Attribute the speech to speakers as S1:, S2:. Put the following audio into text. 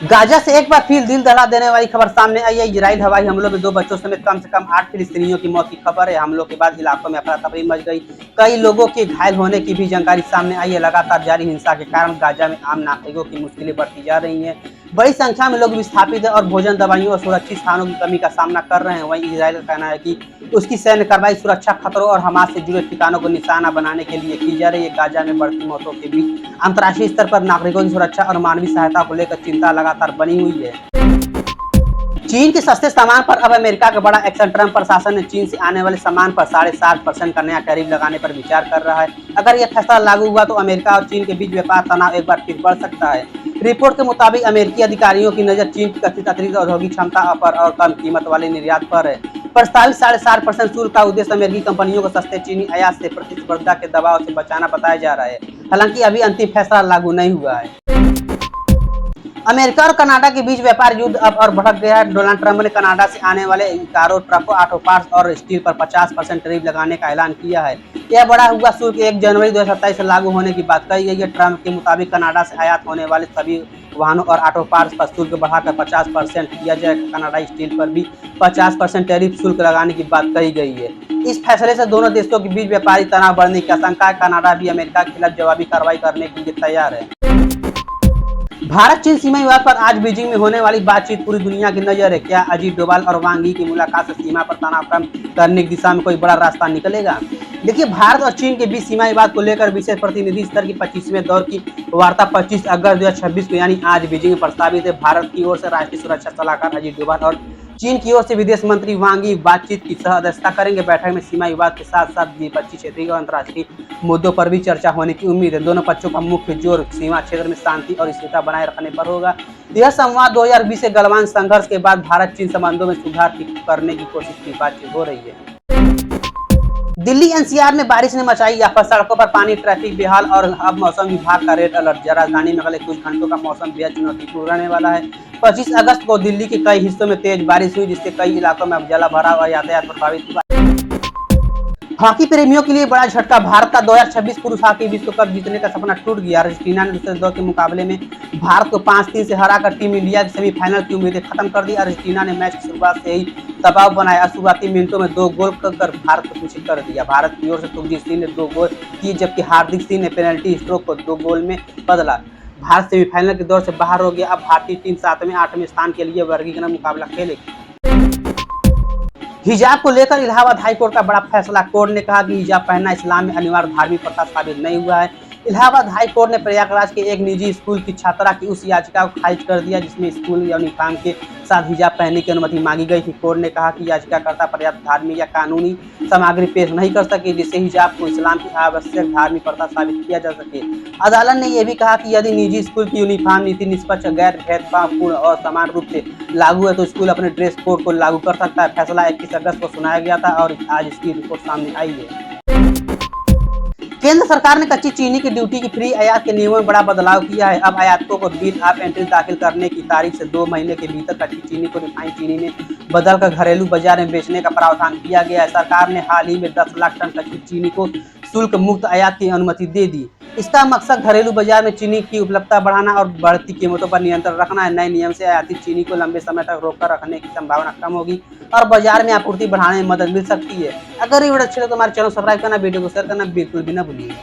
S1: Gaza से एक बार फिर दिल दहला देने वाली खबर सामने आई है। इजराइल हवाई हमलों में 2 बच्चों समेत कम से कम 8 फिलिस्तीनियों की मौत की खबर है। हमलों के बाद इलाकों में अफरा तफरी मच गई। कई लोगों के घायल होने की भी जानकारी सामने आई है। लगातार जारी हिंसा के कारण गाजा में आम नागरिकों की मुश्किलें बढ़ती जा रही हैं। बड़ी संख्या में लोग विस्थापित है और भोजन, दवाइयों और सुरक्षित स्थानों की कमी का सामना कर रहे हैं। वहीं इजराइल का कहना है कि उसकी सैन्य कार्रवाई सुरक्षा खतरों और हमास से जुड़े ठिकानों को निशाना बनाने के लिए की जा रही है। गाजा में बढ़ती मौतों के बीच अंतर्राष्ट्रीय स्तर पर नागरिकों की सुरक्षा और मानवीय सहायता को लेकर चिंता लगातार बनी हुई है। चीन के सस्ते सामान पर अब अमेरिका का बड़ा एक्शन। ट्रंप प्रशासन ने चीन से आने वाले सामान पर 7.5% का नया टैरिफ लगाने पर विचार कर रहा है। अगर यह फैसला लागू हुआ तो अमेरिका और चीन के बीच व्यापार तनाव एक बार फिर बढ़ सकता है। रिपोर्ट के मुताबिक अमेरिकी अधिकारियों की नजर चीन की कथित अतिरिक्त औद्योगिक क्षमता पर और कम कीमत वाले निर्यात पर है। प्रस्तावित 7.5% शुल्क का उद्देश्य अमेरिकी कंपनियों को सस्ते चीनी आयात से प्रतिस्पर्धा के दबाव से बचाना बताया जा रहा है। हालांकि अभी अंतिम फैसला लागू नहीं हुआ है। अमेरिका और कनाडा के बीच व्यापार युद्ध अब और भड़क गया है। डोनाल्ड ट्रंप ने कनाडा से आने वाले कारों, ट्रकों, ऑटो पार्ट्स और स्टील पर 50% टैरिफ लगाने का ऐलान किया है। यह बढ़ा हुआ शुल्क 1 जनवरी 2027 से लागू होने की बात कही गई है। ट्रंप के मुताबिक कनाडा से आयात होने वाले सभी वाहनों और ऑटो पार्ट्स पर शुल्क बढ़ाकर 50% किया जाएगा। कनाडाई स्टील पर भी 50% टैरिफ शुल्क लगाने की बात कही गई है। इस फैसले से दोनों देशों के बीच व्यापारी तनाव बढ़ने की आशंका है। कनाडा भी अमेरिका के खिलाफ जवाबी कार्रवाई करने के लिए तैयार है। भारत चीन सीमा विवाद पर आज बीजिंग में होने वाली बातचीत पूरी दुनिया की नजर है। क्या अजीत डोभाल और वांग यी की मुलाकात से सीमा पर तनाव कम करने की दिशा में कोई बड़ा रास्ता निकलेगा? देखिए, भारत और चीन के बीच सीमा विवाद को लेकर विशेष प्रतिनिधि स्तर की 25वें दौर की वार्ता 25 अगस्त 2026 को यानी आज बीजिंग में प्रस्तावित है। भारत की ओर से राष्ट्रीय सुरक्षा सलाहकार अजीत डोभाल और चीन की ओर से विदेश मंत्री वांग यी बातचीत की सह अध्यक्षता करेंगे। बैठक में सीमा विवाद के साथ साथ द्विपक्षीय, क्षेत्रीय और अंतर्राष्ट्रीय मुद्दों पर भी चर्चा होने की उम्मीद है। दोनों पक्षों का मुख्य जोर सीमा क्षेत्र में शांति और स्थिरता बनाए रखने पर होगा। यह संवाद 2020 के गलवान संघर्ष के बाद भारत चीन संबंधों में सुधार करने की कोशिश की बातचीत हो रही है। दिल्ली एनसीआर में बारिश ने मचाई आफत, सड़कों पर पानी, ट्रैफिक बेहाल और अब मौसम विभाग का रेड अलर्ट। राजधानी में अगले कुछ घंटों का मौसम बेहद चुनौतीपूर्ण रहने वाला है। 25 अगस्त को दिल्ली के कई हिस्सों में तेज बारिश हुई, जिससे कई इलाकों में अब जला भरा और यातायात प्रभावित हुआ। हॉकी प्रेमियों के लिए बड़ा झटका। भारत का 2026 पुरुष हॉकी विश्व कप जीतने का सपना टूट गया। अर्जेंटीना ने दूसरे दौर के मुकाबले में भारत को 5-3 से हराकर टीम इंडिया की सेमीफाइनल की उम्मीदें खत्म कर दी। अर्जेंटीना ने मैच की शुरुआत से ही दबाव बनाया। शुरुआती मिनटों में 2 गोल कर भारत को पीछे कर दिया। भारत की ओर से तुगजीत सिंह ने 2 गोल किए, जबकि हार्दिक सिंह ने पेनल्टी स्ट्रोक को 2 गोल में बदला। भारत सेमीफाइनल के दौर से बाहर हो गया। अब भारतीय टीम 7वें-8वें स्थान के लिए वर्गीकरण मुकाबला खेलेगी। हिजाब को लेकर इलाहाबाद हाईकोर्ट का बड़ा फैसला। कोर्ट ने कहा कि हिजाब पहनना इस्लाम में अनिवार्य धार्मिक प्रथा साबित नहीं हुआ है। इलाहाबाद हाईकोर्ट ने प्रयागराज के एक निजी स्कूल की छात्रा की उस याचिका को खारिज कर दिया जिसमें स्कूल यूनिफॉर्म के साथ हिजाब पहनने की अनुमति मांगी गई थी। कोर्ट ने कहा कि याचिकाकर्ता पर्याप्त धार्मिक या कानूनी सामग्री पेश नहीं कर सके जिससे हिजाब को इस्लाम की आवश्यक धार्मिक प्रथा साबित किया जा सके। अदालत ने यह भी कहा कि यदि निजी स्कूल की यूनिफॉर्म नीति निष्पक्ष, गैर भेदभावपूर्ण और समान रूप से लागू है तो स्कूल अपने ड्रेस कोड को लागू कर सकता है। फैसला 21 अगस्त को सुनाया गया था और आज इसकी रिपोर्ट सामने आई है। केंद्र सरकार ने कच्ची चीनी की ड्यूटी की फ्री आयात के नियमों में बड़ा बदलाव किया है। अब आयातकों को बिल ऑफ एंट्री दाखिल करने की तारीख से 2 महीने के भीतर कच्ची चीनी को रिफाइंड चीनी में बदलकर घरेलू बाजार में बेचने का प्रावधान किया गया है। सरकार ने हाल ही में 10 लाख टन कच्ची चीनी को शुल्क मुक्त आयात की अनुमति दे दी। इसका मकसद घरेलू बाजार में चीनी की उपलब्धता बढ़ाना और बढ़ती कीमतों पर नियंत्रण रखना है। नए नियम से आयातित चीनी को लंबे समय तक रोककर रखने की संभावना कम होगी और बाजार में आपूर्ति बढ़ाने में मदद मिल सकती है। अगर ये वीडियो अच्छी लगे तो हमारे चैनल को सब्सक्राइब करना, वीडियो को शेयर करना बिल्कुल भी ना भूलिएगा।